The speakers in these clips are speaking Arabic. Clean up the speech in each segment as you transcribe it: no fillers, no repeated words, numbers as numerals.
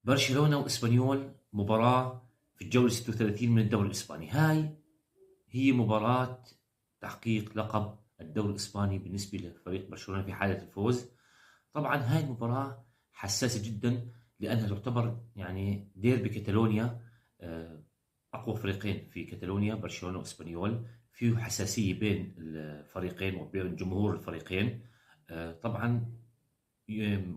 برشلونة وإسبانيول مباراة في الجولة 36 من الدوري الإسباني. هاي هي مباراة تحقيق لقب الدوري الإسباني بالنسبة لفريق برشلونة في حالة الفوز. طبعا هاي المباراة حساسة جدا لأنها تعتبر يعني ديربي كاتالونيا. أقوى فريقين في كاتالونيا برشلونة وإسبانيول، فيه حساسية بين الفريقين وبين جمهور الفريقين. طبعا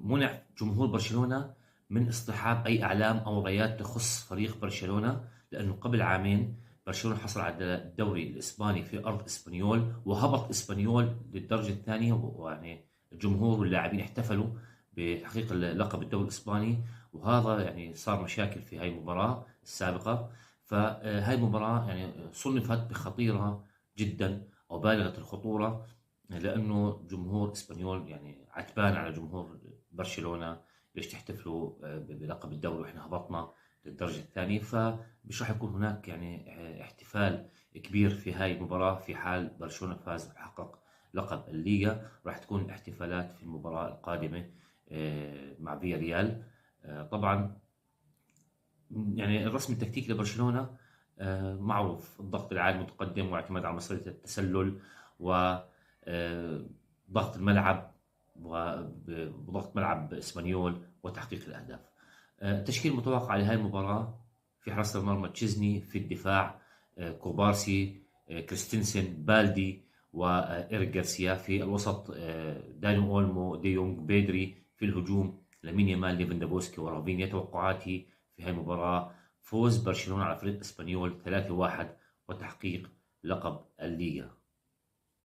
منع جمهور برشلونة من اصطحاب أي أعلام أو مباريات تخص فريق برشلونة، لأنه قبل عامين برشلونة حصل على الدوري الإسباني في أرض إسبانيول، وهبط إسبانيول للدرجة الثانية، ويعني الجمهور واللاعبين احتفلوا بتحقيق لقب الدوري الإسباني، وهذا يعني صار مشاكل في هاي المباراة السابقة. فهاي المباراة يعني صنفت بخطيرة جدا أو بالغة الخطورة، لانه جمهور اسبانيول يعني عتبان على جمهور برشلونه، ليش تحتفلوا بلقب الدوري واحنا هبطنا للدرجه الثانيه. فمش راح يكون هناك يعني احتفال كبير في هاي المباراه في حال برشلونه فاز وحقق لقب الليغا. راح تكون الاحتفالات في المباراه القادمه مع فيا ريال. طبعا يعني الرسم التكتيكي لبرشلونه معروف: الضغط العالي المتقدم واعتماد على مصيدة التسلل وضغط الملعب وضغط ملعب اسبانيول وتحقيق الاهداف. التشكيل المتوقع لهذه المباراه: في حراسه المرمى تشيزني، في الدفاع كوبارسي، كريستنسن، بالدي، وإيريك جارسيا. في الوسط داني اولمو، دي يونغ، بيدري. في الهجوم لامين يامال، ليفاندوفسكي، ورافينيا. توقعاتي في هذه المباراة: فوز برشلونة على فريق اسبانيول 3-1 وتحقيق لقب الليغا.